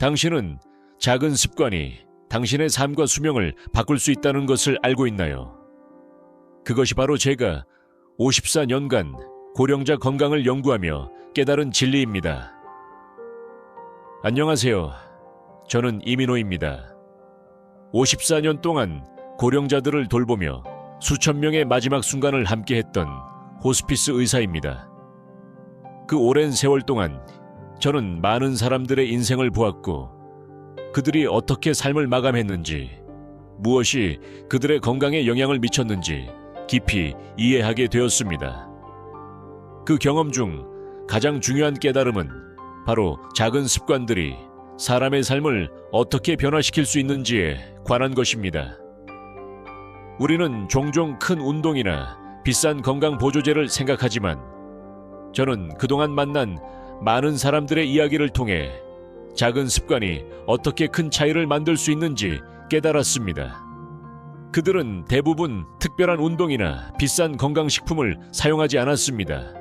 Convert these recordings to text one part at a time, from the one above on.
당신은 작은 습관이 당신의 삶과 수명을 바꿀 수 있다는 것을 알고 있나요? 그것이 바로 제가 54년간 고령자 건강을 연구하며 깨달은 진리입니다. 안녕하세요. 저는 이민호입니다. 54년 동안 고령자들을 돌보며 수천 명의 마지막 순간을 함께했던 호스피스 의사입니다. 그 오랜 세월 동안 저는 많은 사람들의 인생을 보았고 그들이 어떻게 삶을 마감했는지, 무엇이 그들의 건강에 영향을 미쳤는지 깊이 이해하게 되었습니다. 그 경험 중 가장 중요한 깨달음은 바로 작은 습관들이 사람의 삶을 어떻게 변화시킬 수 있는지에 관한 것입니다. 우리는 종종 큰 운동이나 비싼 건강 보조제를 생각하지만 저는 그동안 만난 많은 사람들의 이야기를 통해 작은 습관이 어떻게 큰 차이를 만들 수 있는지 깨달았습니다. 그들은 대부분 특별한 운동이나 비싼 건강식품을 사용하지 않았습니다.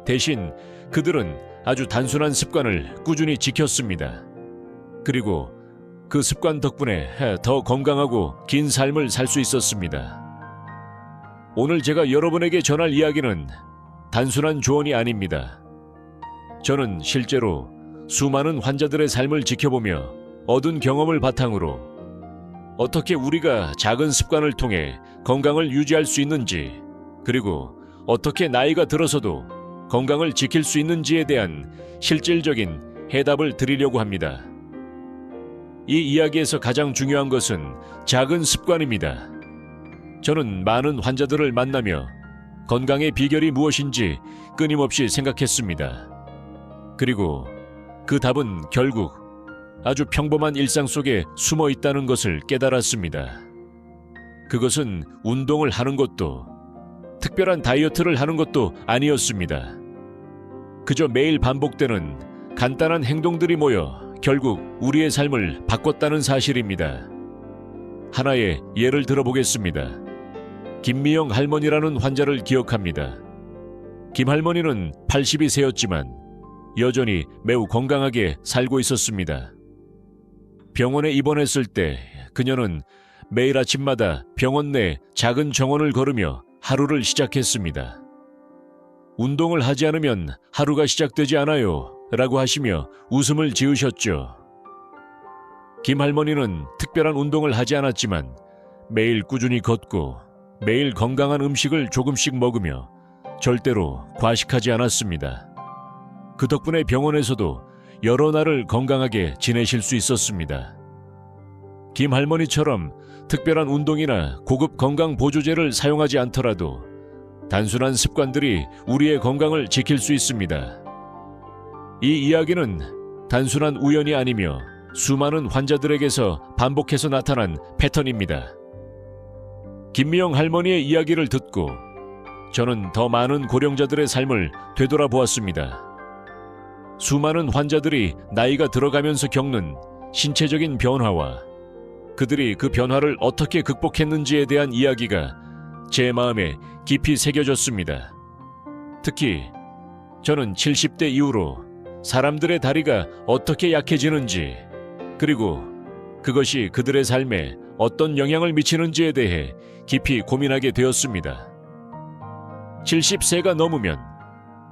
대신 그들은 아주 단순한 습관을 꾸준히 지켰습니다. 그리고 그 습관 덕분에 더 건강하고 긴 삶을 살 수 있었습니다. 오늘 제가 여러분에게 전할 이야기는 단순한 조언이 아닙니다. 저는 실제로 수많은 환자들의 삶을 지켜보며 얻은 경험을 바탕으로 어떻게 우리가 작은 습관을 통해 건강을 유지할 수 있는지, 그리고 어떻게 나이가 들어서도 건강을 지킬 수 있는지에 대한 실질적인 해답을 드리려고 합니다. 이 이야기에서 가장 중요한 것은 작은 습관입니다. 저는 많은 환자들을 만나며 건강의 비결이 무엇인지 끊임없이 생각했습니다. 그리고 그 답은 결국 아주 평범한 일상 속에 숨어 있다는 것을 깨달았습니다. 그것은 운동을 하는 것도, 특별한 다이어트를 하는 것도 아니었습니다. 그저 매일 반복되는 간단한 행동들이 모여 결국 우리의 삶을 바꿨다는 사실입니다. 하나의 예를 들어보겠습니다. 김미영 할머니라는 환자를 기억합니다. 김 할머니는 80이 세였지만 여전히 매우 건강하게 살고 있었습니다. 병원에 입원했을 때 그녀는 매일 아침마다 병원 내 작은 정원을 걸으며 하루를 시작했습니다. 운동을 하지 않으면 하루가 시작되지 않아요 라고 하시며 웃음을 지으셨죠. 김 할머니는 특별한 운동을 하지 않았지만 매일 꾸준히 걷고 매일 건강한 음식을 조금씩 먹으며 절대로 과식하지 않았습니다. 그 덕분에 병원에서도 여러 날을 건강하게 지내실 수 있었습니다. 김 할머니처럼 특별한 운동이나 고급 건강 보조제를 사용하지 않더라도 단순한 습관들이 우리의 건강을 지킬 수 있습니다. 이 이야기는 단순한 우연이 아니며 수많은 환자들에게서 반복해서 나타난 패턴입니다. 김미영 할머니의 이야기를 듣고 저는 더 많은 고령자들의 삶을 되돌아보았습니다. 수많은 환자들이 나이가 들어가면서 겪는 신체적인 변화와 그들이 그 변화를 어떻게 극복했는지에 대한 이야기가 제 마음에 깊이 새겨졌습니다. 특히 저는 70대 이후로 사람들의 다리가 어떻게 약해지는지, 그리고 그것이 그들의 삶에 어떤 영향을 미치는지에 대해 깊이 고민하게 되었습니다. 70세가 넘으면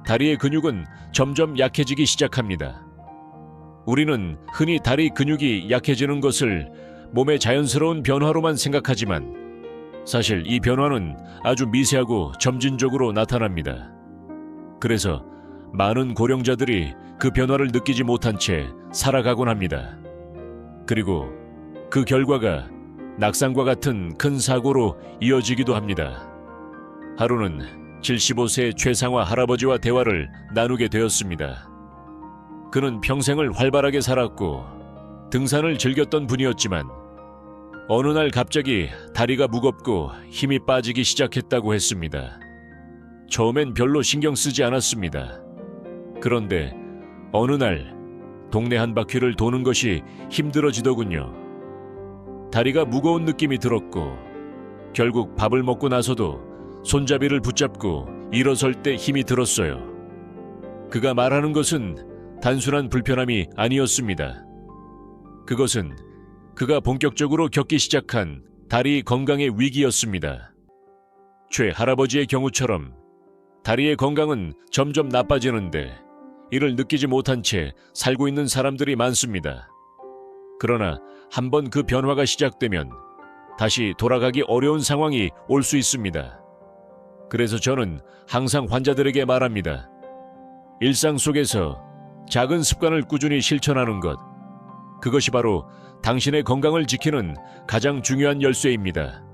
다리의 근육은 점점 약해지기 시작합니다. 우리는 흔히 다리 근육이 약해지는 것을 몸의 자연스러운 변화로만 생각하지만 사실 이 변화는 아주 미세하고 점진적으로 나타납니다. 그래서 많은 고령자들이 그 변화를 느끼지 못한 채 살아가곤 합니다. 그리고 그 결과가 낙상과 같은 큰 사고로 이어지기도 합니다. 하루는 75세 최상화 할아버지와 대화를 나누게 되었습니다. 그는 평생을 활발하게 살았고 등산을 즐겼던 분이었지만 어느 날 갑자기 다리가 무겁고 힘이 빠지기 시작했다고 했습니다. 처음엔 별로 신경 쓰지 않았습니다. 그런데 어느 날 동네 한 바퀴를 도는 것이 힘들어지더군요. 다리가 무거운 느낌이 들었고 결국 밥을 먹고 나서도 손잡이를 붙잡고 일어설 때 힘이 들었어요. 그가 말하는 것은 단순한 불편함이 아니었습니다. 그것은 그가 본격적으로 겪기 시작한 다리 건강의 위기였습니다. 최 할아버지의 경우처럼 다리의 건강은 점점 나빠지는데 이를 느끼지 못한 채 살고 있는 사람들이 많습니다. 그러나 한번 그 변화가 시작되면 다시 돌아가기 어려운 상황이 올 수 있습니다. 그래서 저는 항상 환자들에게 말합니다. 일상 속에서 작은 습관을 꾸준히 실천하는 것, 그것이 바로 당신의 건강을 지키는 가장 중요한 열쇠입니다.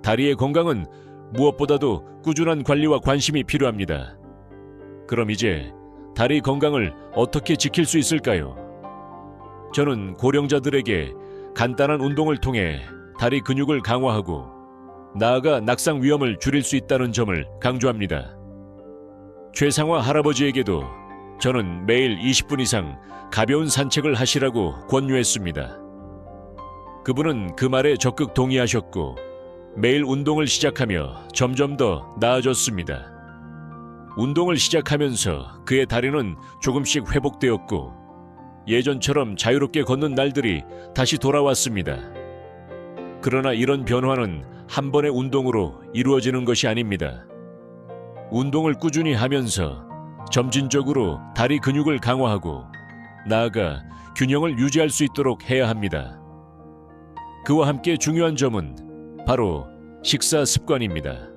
다리의 건강은 무엇보다도 꾸준한 관리와 관심이 필요합니다. 그럼 이제 다리 건강을 어떻게 지킬 수 있을까요? 저는 고령자들에게 간단한 운동을 통해 다리 근육을 강화하고 나아가 낙상 위험을 줄일 수 있다는 점을 강조합니다. 최상화 할아버지에게도 저는 매일 20분 이상 가벼운 산책을 하시라고 권유했습니다. 그분은 그 말에 적극 동의하셨고 매일 운동을 시작하며 점점 더 나아졌습니다. 운동을 시작하면서 그의 다리는 조금씩 회복되었고 예전처럼 자유롭게 걷는 날들이 다시 돌아왔습니다. 그러나 이런 변화는 한 번의 운동으로 이루어지는 것이 아닙니다. 운동을 꾸준히 하면서 점진적으로 다리 근육을 강화하고 나아가 균형을 유지할 수 있도록 해야 합니다. 그와 함께 중요한 점은 바로 식사 습관입니다.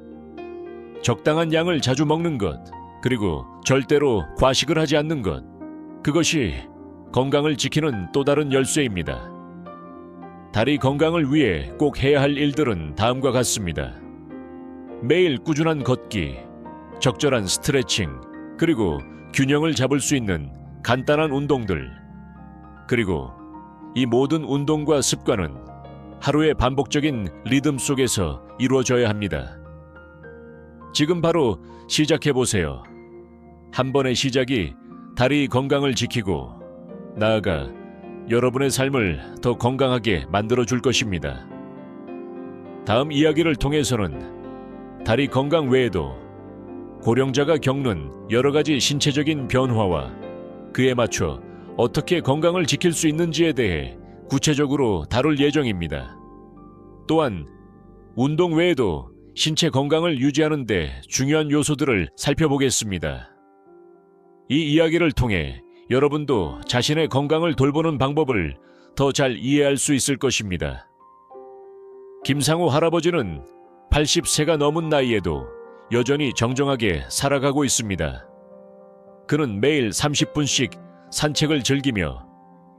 적당한 양을 자주 먹는 것, 그리고 절대로 과식을 하지 않는 것, 그것이 건강을 지키는 또 다른 열쇠입니다. 다리 건강을 위해 꼭 해야 할 일들은 다음과 같습니다. 매일 꾸준한 걷기, 적절한 스트레칭, 그리고 균형을 잡을 수 있는 간단한 운동들, 그리고 이 모든 운동과 습관은 하루의 반복적인 리듬 속에서 이루어져야 합니다. 지금 바로 시작해보세요. 한 번의 시작이 다리 건강을 지키고 나아가 여러분의 삶을 더 건강하게 만들어줄 것입니다. 다음 이야기를 통해서는 다리 건강 외에도 고령자가 겪는 여러 가지 신체적인 변화와 그에 맞춰 어떻게 건강을 지킬 수 있는지에 대해 구체적으로 다룰 예정입니다. 또한 운동 외에도 신체 건강을 유지하는 데 중요한 요소들을 살펴보겠습니다. 이 이야기를 통해 여러분도 자신의 건강을 돌보는 방법을 더 잘 이해할 수 있을 것입니다. 김상우 할아버지는 80세가 넘은 나이에도 여전히 정정하게 살아가고 있습니다. 그는 매일 30분씩 산책을 즐기며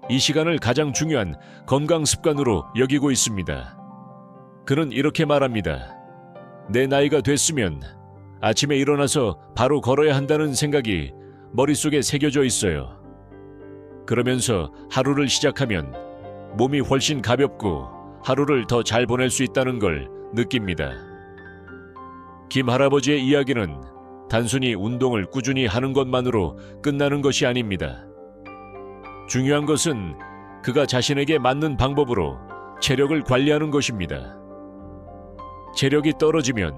이 시간을 가장 중요한 건강 습관으로 여기고 있습니다. 그는 이렇게 말합니다. 내 나이가 됐으면 아침에 일어나서 바로 걸어야 한다는 생각이 머릿속에 새겨져 있어요. 그러면서 하루를 시작하면 몸이 훨씬 가볍고 하루를 더 잘 보낼 수 있다는 걸 느낍니다. 김 할아버지의 이야기는 단순히 운동을 꾸준히 하는 것만으로 끝나는 것이 아닙니다. 중요한 것은 그가 자신에게 맞는 방법으로 체력을 관리하는 것입니다. 체력이 떨어지면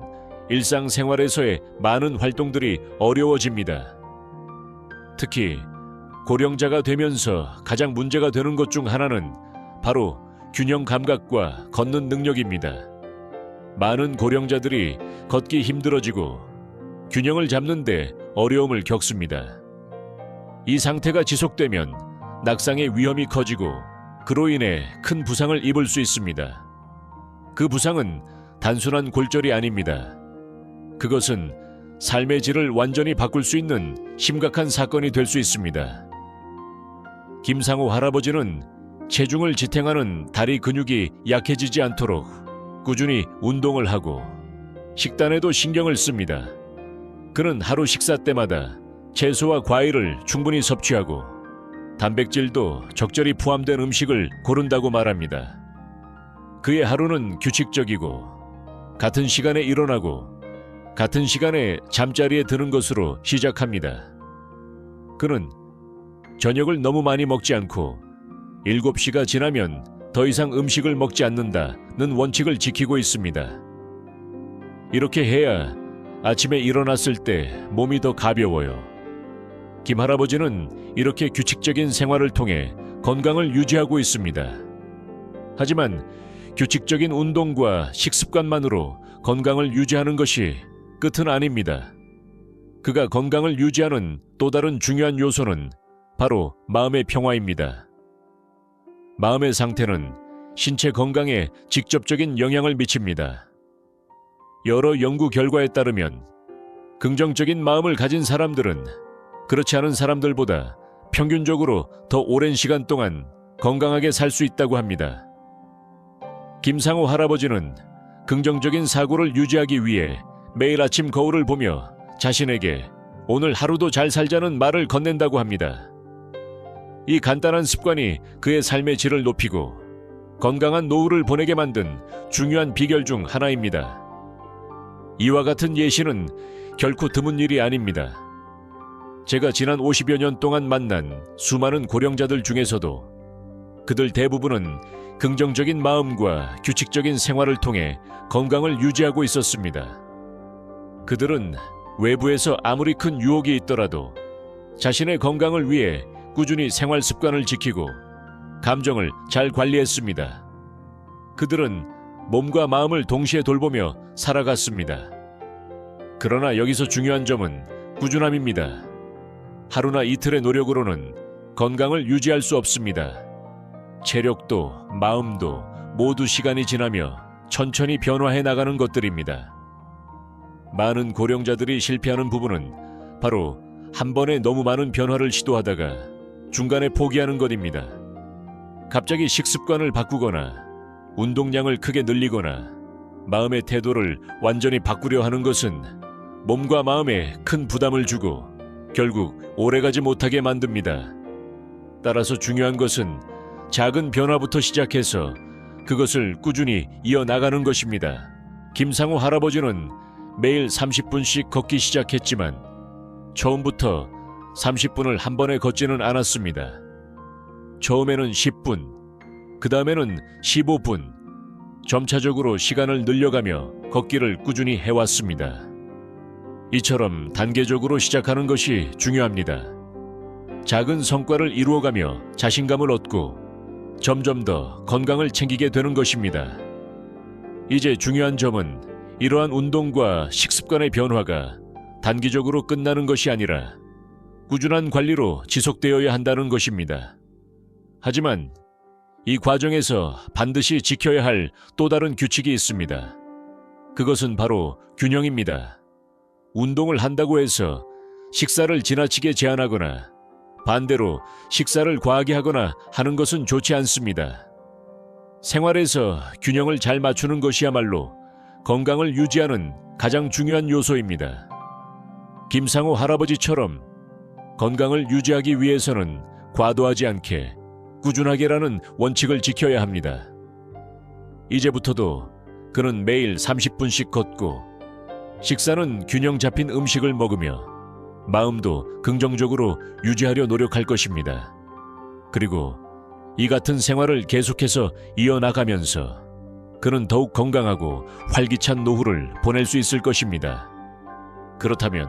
일상생활에서의 많은 활동들이 어려워집니다. 특히 고령자가 되면서 가장 문제가 되는 것 중 하나는 바로 균형 감각과 걷는 능력입니다. 많은 고령자들이 걷기 힘들어지고 균형을 잡는데 어려움을 겪습니다. 이 상태가 지속되면 낙상의 위험이 커지고 그로 인해 큰 부상을 입을 수 있습니다. 그 부상은 단순한 골절이 아닙니다. 그것은 삶의 질을 완전히 바꿀 수 있는 심각한 사건이 될 수 있습니다. 김상우 할아버지는 체중을 지탱하는 다리 근육이 약해지지 않도록 꾸준히 운동을 하고 식단에도 신경을 씁니다. 그는 하루 식사 때마다 채소와 과일을 충분히 섭취하고 단백질도 적절히 포함된 음식을 고른다고 말합니다. 그의 하루는 규칙적이고 같은 시간에 일어나고 같은 시간에 잠자리에 드는 것으로 시작합니다. 그는 저녁을 너무 많이 먹지 않고 7시가 지나면 더 이상 음식을 먹지 않는다는 원칙을 지키고 있습니다. 이렇게 해야 아침에 일어났을 때 몸이 더 가벼워요. 김 할아버지는 이렇게 규칙적인 생활을 통해 건강을 유지하고 있습니다. 하지만 규칙적인 운동과 식습관만으로 건강을 유지하는 것이 끝은 아닙니다. 그가 건강을 유지하는 또 다른 중요한 요소는 바로 마음의 평화입니다. 마음의 상태는 신체 건강에 직접적인 영향을 미칩니다. 여러 연구 결과에 따르면 긍정적인 마음을 가진 사람들은 그렇지 않은 사람들보다 평균적으로 더 오랜 시간 동안 건강하게 살 수 있다고 합니다. 김상호 할아버지는 긍정적인 사고를 유지하기 위해 매일 아침 거울을 보며 자신에게 오늘 하루도 잘 살자는 말을 건넨다고 합니다. 이 간단한 습관이 그의 삶의 질을 높이고 건강한 노후를 보내게 만든 중요한 비결 중 하나입니다. 이와 같은 예시는 결코 드문 일이 아닙니다. 제가 지난 50여 년 동안 만난 수많은 고령자들 중에서도 그들 대부분은 긍정적인 마음과 규칙적인 생활을 통해 건강을 유지하고 있었습니다. 그들은 외부에서 아무리 큰 유혹이 있더라도 자신의 건강을 위해 꾸준히 생활 습관을 지키고 감정을 잘 관리했습니다. 그들은 몸과 마음을 동시에 돌보며 살아갔습니다. 그러나 여기서 중요한 점은 꾸준함입니다. 하루나 이틀의 노력으로는 건강을 유지할 수 없습니다. 체력도 마음도 모두 시간이 지나며 천천히 변화해 나가는 것들입니다. 많은 고령자들이 실패하는 부분은 바로 한 번에 너무 많은 변화를 시도하다가 중간에 포기하는 것입니다. 갑자기 식습관을 바꾸거나 운동량을 크게 늘리거나 마음의 태도를 완전히 바꾸려 하는 것은 몸과 마음에 큰 부담을 주고 결국 오래가지 못하게 만듭니다. 따라서 중요한 것은 작은 변화부터 시작해서 그것을 꾸준히 이어나가는 것입니다. 김상호 할아버지는 매일 30분씩 걷기 시작했지만 처음부터 30분을 한 번에 걷지는 않았습니다. 처음에는 10분, 그 다음에는 15분, 점차적으로 시간을 늘려가며 걷기를 꾸준히 해왔습니다. 이처럼 단계적으로 시작하는 것이 중요합니다. 작은 성과를 이루어가며 자신감을 얻고 점점 더 건강을 챙기게 되는 것입니다. 이제 중요한 점은 이러한 운동과 식습관의 변화가 단기적으로 끝나는 것이 아니라 꾸준한 관리로 지속되어야 한다는 것입니다. 하지만 이 과정에서 반드시 지켜야 할 또 다른 규칙이 있습니다. 그것은 바로 균형입니다. 운동을 한다고 해서 식사를 지나치게 제한하거나 반대로 식사를 과하게 하거나 하는 것은 좋지 않습니다. 생활에서 균형을 잘 맞추는 것이야말로 건강을 유지하는 가장 중요한 요소입니다. 김상호 할아버지처럼 건강을 유지하기 위해서는 과도하지 않게 꾸준하게라는 원칙을 지켜야 합니다. 이제부터도 그는 매일 30분씩 걷고 식사는 균형 잡힌 음식을 먹으며 마음도 긍정적으로 유지하려 노력할 것입니다. 그리고 이 같은 생활을 계속해서 이어나가면서 그는 더욱 건강하고 활기찬 노후를 보낼 수 있을 것입니다. 그렇다면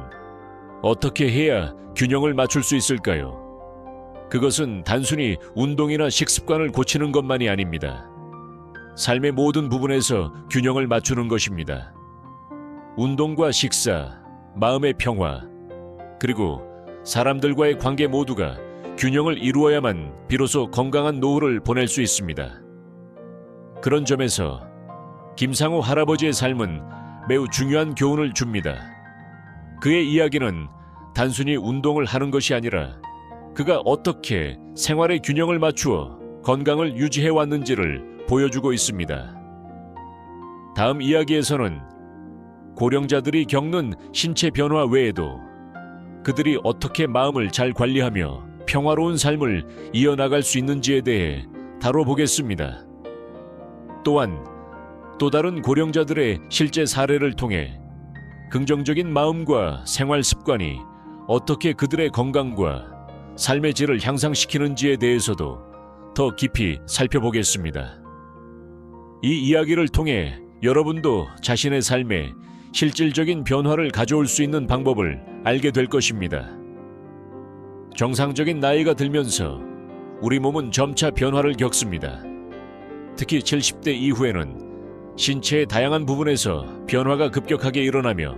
어떻게 해야 균형을 맞출 수 있을까요? 그것은 단순히 운동이나 식습관을 고치는 것만이 아닙니다. 삶의 모든 부분에서 균형을 맞추는 것입니다. 운동과 식사, 마음의 평화, 그리고 사람들과의 관계 모두가 균형을 이루어야만 비로소 건강한 노후를 보낼 수 있습니다. 그런 점에서 김상호 할아버지의 삶은 매우 중요한 교훈을 줍니다. 그의 이야기는 단순히 운동을 하는 것이 아니라 그가 어떻게 생활의 균형을 맞추어 건강을 유지해 왔는지를 보여주고 있습니다. 다음 이야기에서는 고령자들이 겪는 신체 변화 외에도 그들이 어떻게 마음을 잘 관리하며 평화로운 삶을 이어나갈 수 있는지에 대해 다뤄보겠습니다. 또한 또 다른 고령자들의 실제 사례를 통해 긍정적인 마음과 생활 습관이 어떻게 그들의 건강과 삶의 질을 향상시키는지에 대해서도 더 깊이 살펴보겠습니다. 이 이야기를 통해 여러분도 자신의 삶에 실질적인 변화를 가져올 수 있는 방법을 알게 될 것입니다. 정상적인 나이가 들면서 우리 몸은 점차 변화를 겪습니다. 특히 70대 이후에는 신체의 다양한 부분에서 변화가 급격하게 일어나며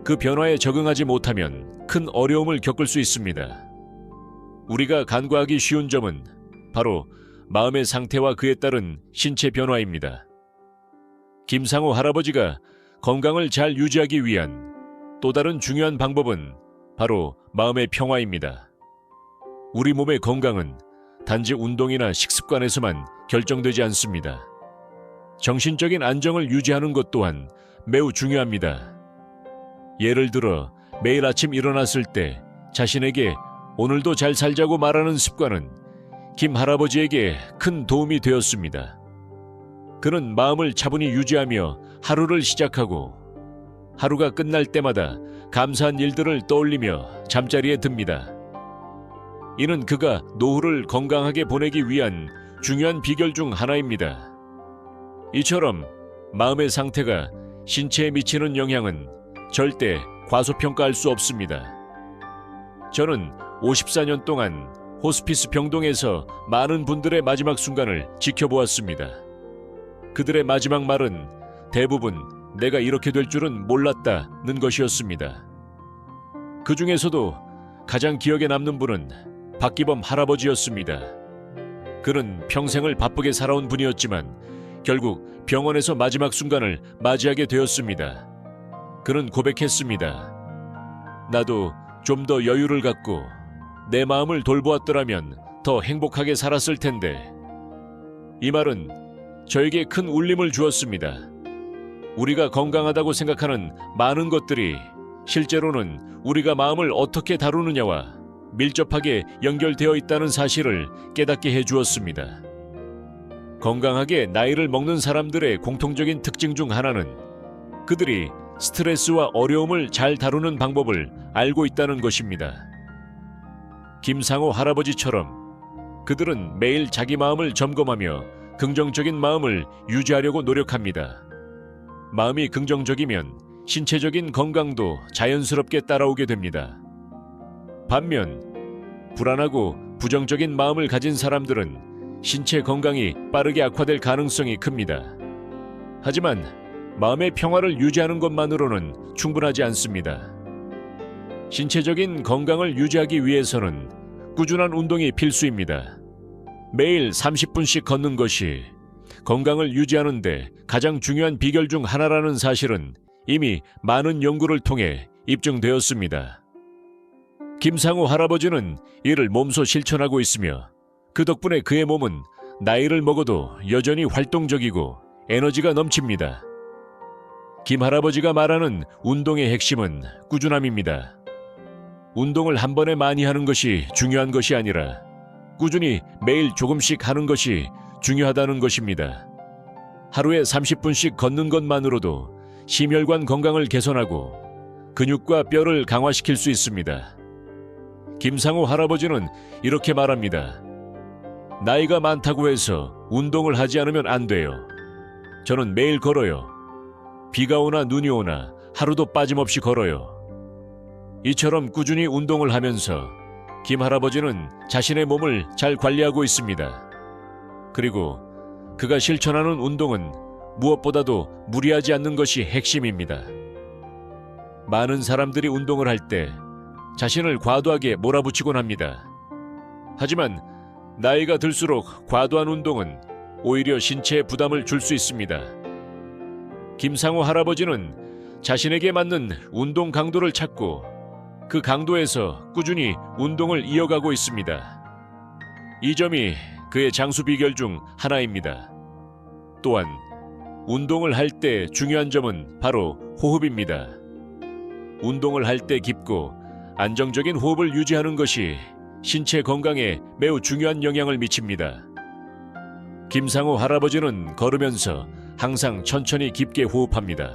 그 변화에 적응하지 못하면 큰 어려움을 겪을 수 있습니다. 우리가 간과하기 쉬운 점은 바로 마음의 상태와 그에 따른 신체 변화입니다. 김상호 할아버지가 건강을 잘 유지하기 위한 또 다른 중요한 방법은 바로 마음의 평화입니다. 우리 몸의 건강은 단지 운동이나 식습관에서만 결정되지 않습니다. 정신적인 안정을 유지하는 것 또한 매우 중요합니다. 예를 들어 매일 아침 일어났을 때 자신에게 오늘도 잘 살자고 말하는 습관은 김 할아버지에게 큰 도움이 되었습니다. 그는 마음을 차분히 유지하며 하루를 시작하고 하루가 끝날 때마다 감사한 일들을 떠올리며 잠자리에 듭니다. 이는 그가 노후를 건강하게 보내기 위한 중요한 비결 중 하나입니다. 이처럼 마음의 상태가 신체에 미치는 영향은 절대 과소평가할 수 없습니다. 저는 54년 동안 호스피스 병동에서 많은 분들의 마지막 순간을 지켜보았습니다. 그들의 마지막 말은 대부분 내가 이렇게 될 줄은 몰랐다는 것이었습니다. 그 중에서도 가장 기억에 남는 분은 박기범 할아버지였습니다. 그는 평생을 바쁘게 살아온 분이었지만 결국 병원에서 마지막 순간을 맞이하게 되었습니다. 그는 고백했습니다. 나도 좀 더 여유를 갖고 내 마음을 돌보았더라면 더 행복하게 살았을 텐데. 이 말은 저에게 큰 울림을 주었습니다. 우리가 건강하다고 생각하는 많은 것들이 실제로는 우리가 마음을 어떻게 다루느냐와 밀접하게 연결되어 있다는 사실을 깨닫게 해주었습니다. 건강하게 나이를 먹는 사람들의 공통적인 특징 중 하나는 그들이 스트레스와 어려움을 잘 다루는 방법을 알고 있다는 것입니다. 김상호 할아버지처럼 그들은 매일 자기 마음을 점검하며 긍정적인 마음을 유지하려고 노력합니다. 마음이 긍정적이면 신체적인 건강도 자연스럽게 따라오게 됩니다. 반면 불안하고 부정적인 마음을 가진 사람들은 신체 건강이 빠르게 악화될 가능성이 큽니다. 하지만 마음의 평화를 유지하는 것만으로는 충분하지 않습니다. 신체적인 건강을 유지하기 위해서는 꾸준한 운동이 필수입니다. 매일 30분씩 걷는 것이 건강을 유지하는 데 가장 중요한 비결 중 하나라는 사실은 이미 많은 연구를 통해 입증되었습니다. 김상호 할아버지는 이를 몸소 실천하고 있으며 그 덕분에 그의 몸은 나이를 먹어도 여전히 활동적이고 에너지가 넘칩니다. 김 할아버지가 말하는 운동의 핵심은 꾸준함입니다. 운동을 한 번에 많이 하는 것이 중요한 것이 아니라 꾸준히 매일 조금씩 하는 것이 중요하다는 것입니다. 하루에 30분씩 걷는 것만으로도 심혈관 건강을 개선하고 근육과 뼈를 강화시킬 수 있습니다. 김상호 할아버지는 이렇게 말합니다. 나이가 많다고 해서 운동을 하지 않으면 안 돼요. 저는 매일 걸어요. 비가 오나 눈이 오나 하루도 빠짐없이 걸어요. 이처럼 꾸준히 운동을 하면서 김 할아버지는 자신의 몸을 잘 관리하고 있습니다. 그리고 그가 실천하는 운동은 무엇보다도 무리하지 않는 것이 핵심입니다. 많은 사람들이 운동을 할 때 자신을 과도하게 몰아붙이곤 합니다. 하지만 나이가 들수록 과도한 운동은 오히려 신체에 부담을 줄 수 있습니다. 김상호 할아버지는 자신에게 맞는 운동 강도를 찾고 그 강도에서 꾸준히 운동을 이어가고 있습니다. 이 점이 그의 장수 비결 중 하나입니다. 또한 운동을 할 때 중요한 점은 바로 호흡입니다. 운동을 할 때 깊고 안정적인 호흡을 유지하는 것이 신체 건강에 매우 중요한 영향을 미칩니다. 김상호 할아버지는 걸으면서 항상 천천히 깊게 호흡합니다.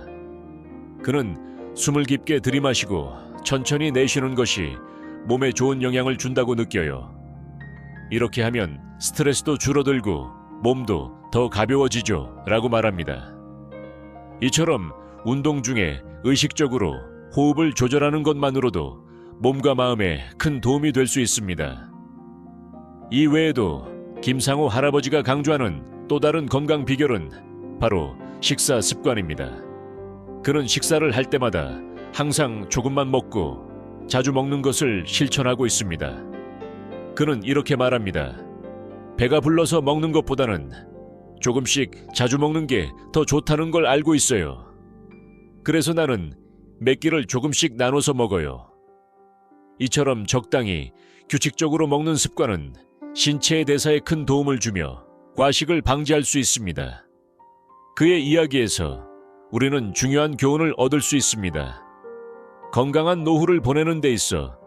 그는 숨을 깊게 들이마시고 천천히 내쉬는 것이 몸에 좋은 영향을 준다고 느껴요. 이렇게 하면 스트레스도 줄어들고 몸도 더 가벼워지죠 라고 말합니다. 이처럼 운동 중에 의식적으로 호흡을 조절하는 것만으로도 몸과 마음에 큰 도움이 될 수 있습니다. 이 외에도 김상호 할아버지가 강조하는 또 다른 건강 비결은 바로 식사 습관입니다. 그는 식사를 할 때마다 항상 조금만 먹고 자주 먹는 것을 실천하고 있습니다. 그는 이렇게 말합니다. 배가 불러서 먹는 것보다는 조금씩 자주 먹는 게 더 좋다는 걸 알고 있어요. 그래서 나는 몇 끼를 조금씩 나눠서 먹어요. 이처럼 적당히 규칙적으로 먹는 습관은 신체의 대사에 큰 도움을 주며 과식을 방지할 수 있습니다. 그의 이야기에서 우리는 중요한 교훈을 얻을 수 있습니다. 건강한 노후를 보내는 데 있어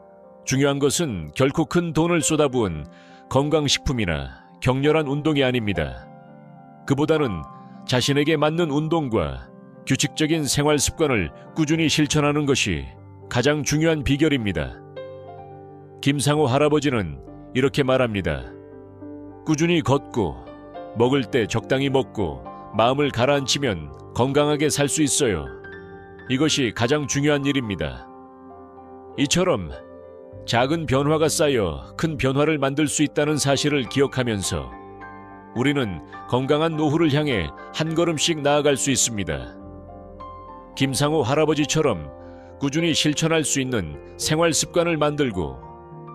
중요한 것은 결코 큰 돈을 쏟아부은 건강식품이나 격렬한 운동이 아닙니다. 그보다는 자신에게 맞는 운동과 규칙적인 생활 습관을 꾸준히 실천하는 것이 가장 중요한 비결입니다. 김상호 할아버지는 이렇게 말합니다. 꾸준히 걷고 먹을 때 적당히 먹고 마음을 가라앉히면 건강하게 살 수 있어요. 이것이 가장 중요한 일입니다. 이처럼 작은 변화가 쌓여 큰 변화를 만들 수 있다는 사실을 기억하면서 우리는 건강한 노후를 향해 한 걸음씩 나아갈 수 있습니다. 김상호 할아버지처럼 꾸준히 실천할 수 있는 생활 습관을 만들고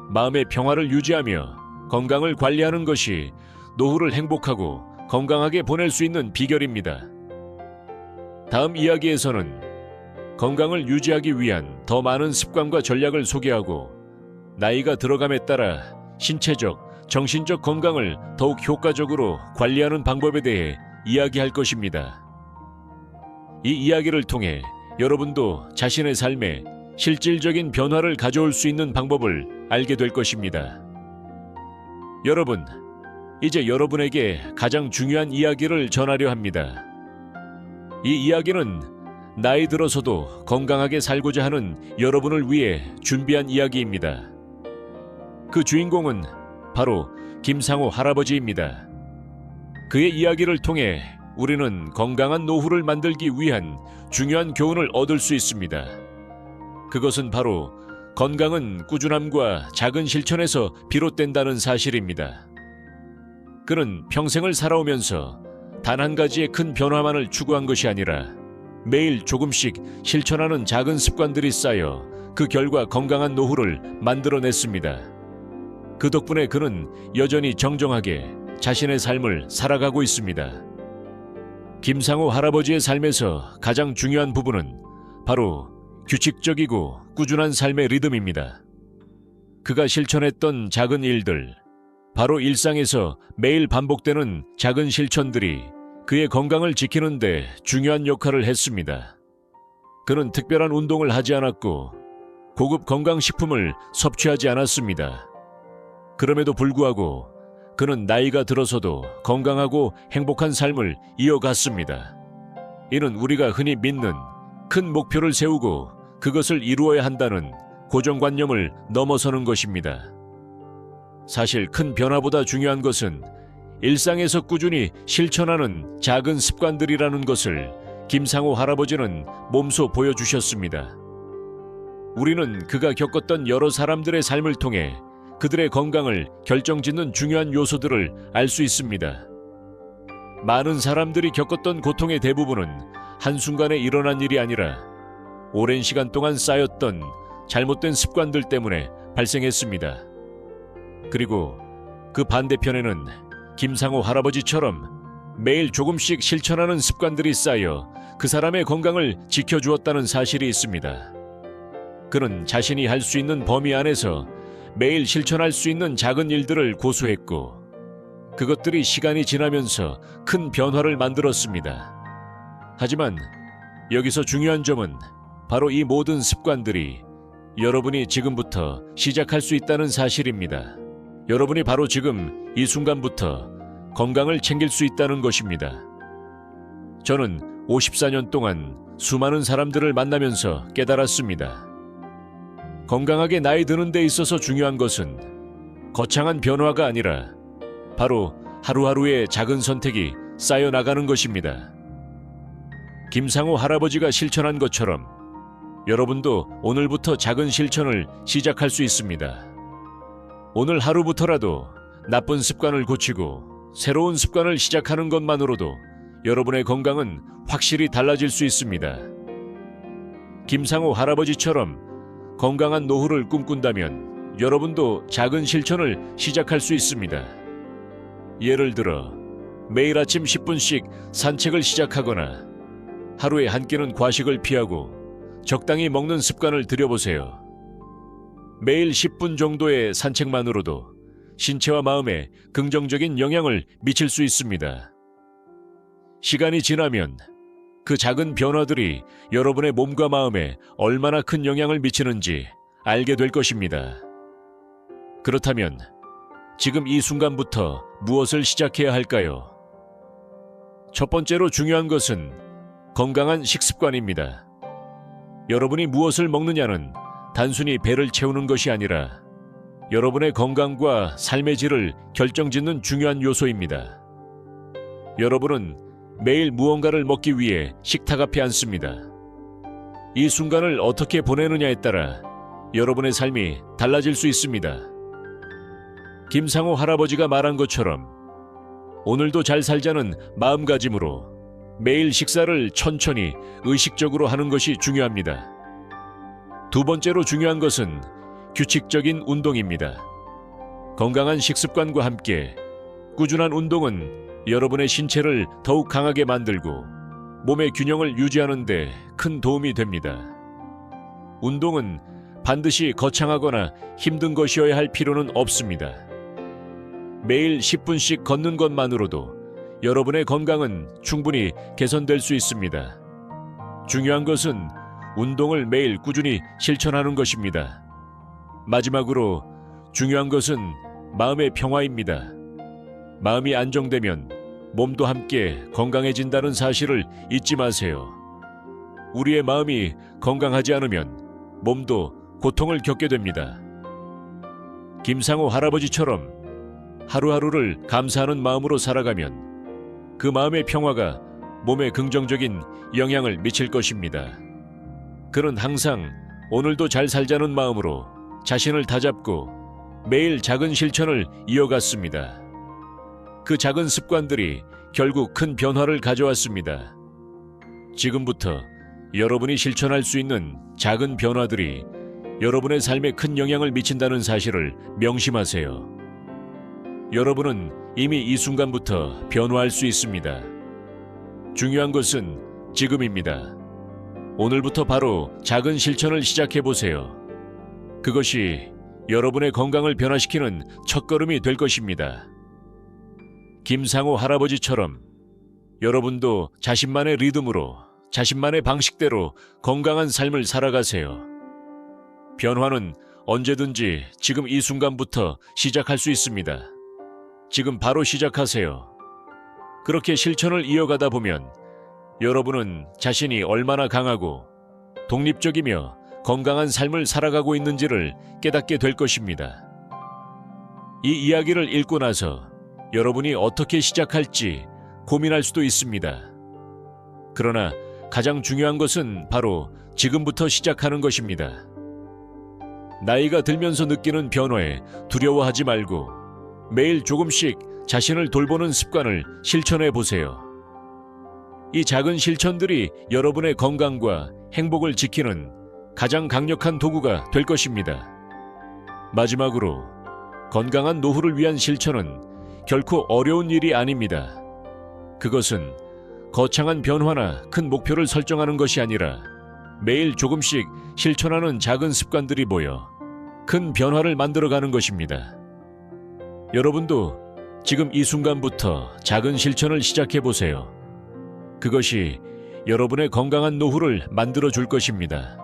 마음의 평화를 유지하며 건강을 관리하는 것이 노후를 행복하고 건강하게 보낼 수 있는 비결입니다. 다음 이야기에서는 건강을 유지하기 위한 더 많은 습관과 전략을 소개하고 나이가 들어감에 따라 신체적, 정신적 건강을 더욱 효과적으로 관리하는 방법에 대해 이야기할 것입니다. 이 이야기를 통해 여러분도 자신의 삶에 실질적인 변화를 가져올 수 있는 방법을 알게 될 것입니다. 여러분, 이제 여러분에게 가장 중요한 이야기를 전하려 합니다. 이 이야기는 나이 들어서도 건강하게 살고자 하는 여러분을 위해 준비한 이야기입니다. 그 주인공은 바로 김상호 할아버지입니다. 그의 이야기를 통해 우리는 건강한 노후를 만들기 위한 중요한 교훈을 얻을 수 있습니다. 그것은 바로 건강은 꾸준함과 작은 실천에서 비롯된다는 사실입니다. 그는 평생을 살아오면서 단 한 가지의 큰 변화만을 추구한 것이 아니라 매일 조금씩 실천하는 작은 습관들이 쌓여 그 결과 건강한 노후를 만들어냈습니다. 그 덕분에 그는 여전히 정정하게 자신의 삶을 살아가고 있습니다. 김상호 할아버지의 삶에서 가장 중요한 부분은 바로 규칙적이고 꾸준한 삶의 리듬입니다. 그가 실천했던 작은 일들, 바로 일상에서 매일 반복되는 작은 실천들이 그의 건강을 지키는 데 중요한 역할을 했습니다. 그는 특별한 운동을 하지 않았고 고급 건강식품을 섭취하지 않았습니다. 그럼에도 불구하고 그는 나이가 들어서도 건강하고 행복한 삶을 이어갔습니다. 이는 우리가 흔히 믿는 큰 목표를 세우고 그것을 이루어야 한다는 고정관념을 넘어서는 것입니다. 사실 큰 변화보다 중요한 것은 일상에서 꾸준히 실천하는 작은 습관들이라는 것을 김상호 할아버지는 몸소 보여주셨습니다. 우리는 그가 겪었던 여러 사람들의 삶을 통해 그들의 건강을 결정짓는 중요한 요소들을 알 수 있습니다. 많은 사람들이 겪었던 고통의 대부분은 한순간에 일어난 일이 아니라 오랜 시간 동안 쌓였던 잘못된 습관들 때문에 발생했습니다. 그리고 그 반대편에는 김상호 할아버지처럼 매일 조금씩 실천하는 습관들이 쌓여 그 사람의 건강을 지켜주었다는 사실이 있습니다. 그는 자신이 할 수 있는 범위 안에서 매일 실천할 수 있는 작은 일들을 고수했고 그것들이 시간이 지나면서 큰 변화를 만들었습니다. 하지만 여기서 중요한 점은 바로 이 모든 습관들이 여러분이 지금부터 시작할 수 있다는 사실입니다. 여러분이 바로 지금 이 순간부터 건강을 챙길 수 있다는 것입니다. 저는 54년 동안 수많은 사람들을 만나면서 깨달았습니다. 건강하게 나이 드는 데 있어서 중요한 것은 거창한 변화가 아니라 바로 하루하루의 작은 선택이 쌓여 나가는 것입니다. 김상호 할아버지가 실천한 것처럼 여러분도 오늘부터 작은 실천을 시작할 수 있습니다. 오늘 하루부터라도 나쁜 습관을 고치고 새로운 습관을 시작하는 것만으로도 여러분의 건강은 확실히 달라질 수 있습니다. 김상호 할아버지처럼 건강한 노후를 꿈꾼다면 여러분도 작은 실천을 시작할 수 있습니다. 예를 들어 매일 아침 10분씩 산책을 시작하거나 하루에 한 끼는 과식을 피하고 적당히 먹는 습관을 들여보세요. 매일 10분 정도의 산책만으로도 신체와 마음에 긍정적인 영향을 미칠 수 있습니다. 시간이 지나면 그 작은 변화들이 여러분의 몸과 마음에 얼마나 큰 영향을 미치는지 알게 될 것입니다. 그렇다면 지금 이 순간부터 무엇을 시작해야 할까요? 첫 번째로 중요한 것은 건강한 식습관입니다. 여러분이 무엇을 먹느냐는 단순히 배를 채우는 것이 아니라 여러분의 건강과 삶의 질을 결정짓는 중요한 요소입니다. 여러분은 매일 무언가를 먹기 위해 식탁 앞에 앉습니다. 이 순간을 어떻게 보내느냐에 따라 여러분의 삶이 달라질 수 있습니다. 김상호 할아버지가 말한 것처럼 오늘도 잘 살자는 마음가짐으로 매일 식사를 천천히 의식적으로 하는 것이 중요합니다. 두 번째로 중요한 것은 규칙적인 운동입니다. 건강한 식습관과 함께 꾸준한 운동은 여러분의 신체를 더욱 강하게 만들고 몸의 균형을 유지하는 데 큰 도움이 됩니다. 운동은 반드시 거창하거나 힘든 것이어야 할 필요는 없습니다. 매일 10분씩 걷는 것만으로도 여러분의 건강은 충분히 개선될 수 있습니다. 중요한 것은 운동을 매일 꾸준히 실천하는 것입니다. 마지막으로 중요한 것은 마음의 평화입니다. 마음이 안정되면 몸도 함께 건강해진다는 사실을 잊지 마세요. 우리의 마음이 건강하지 않으면 몸도 고통을 겪게 됩니다. 김상호 할아버지처럼 하루하루를 감사하는 마음으로 살아가면 그 마음의 평화가 몸에 긍정적인 영향을 미칠 것입니다. 그는 항상 오늘도 잘 살자는 마음으로 자신을 다잡고 매일 작은 실천을 이어갔습니다. 그 작은 습관들이 결국 큰 변화를 가져왔습니다. 지금부터 여러분이 실천할 수 있는 작은 변화들이 여러분의 삶에 큰 영향을 미친다는 사실을 명심하세요. 여러분은 이미 이 순간부터 변화할 수 있습니다. 중요한 것은 지금입니다. 오늘부터 바로 작은 실천을 시작해보세요. 그것이 여러분의 건강을 변화시키는 첫걸음이 될 것입니다. 김상호 할아버지처럼 여러분도 자신만의 리듬으로, 자신만의 방식대로 건강한 삶을 살아가세요. 변화는 언제든지 지금 이 순간부터 시작할 수 있습니다. 지금 바로 시작하세요. 그렇게 실천을 이어가다 보면 여러분은 자신이 얼마나 강하고 독립적이며 건강한 삶을 살아가고 있는지를 깨닫게 될 것입니다. 이 이야기를 읽고 나서 여러분이 어떻게 시작할지 고민할 수도 있습니다. 그러나 가장 중요한 것은 바로 지금부터 시작하는 것입니다. 나이가 들면서 느끼는 변화에 두려워하지 말고 매일 조금씩 자신을 돌보는 습관을 실천해 보세요. 이 작은 실천들이 여러분의 건강과 행복을 지키는 가장 강력한 도구가 될 것입니다. 마지막으로 건강한 노후를 위한 실천은 결코 어려운 일이 아닙니다. 그것은 거창한 변화나 큰 목표를 설정하는 것이 아니라 매일 조금씩 실천하는 작은 습관들이 모여 큰 변화를 만들어가는 것입니다. 여러분도 지금 이 순간부터 작은 실천을 시작해보세요. 그것이 여러분의 건강한 노후를 만들어줄 것입니다.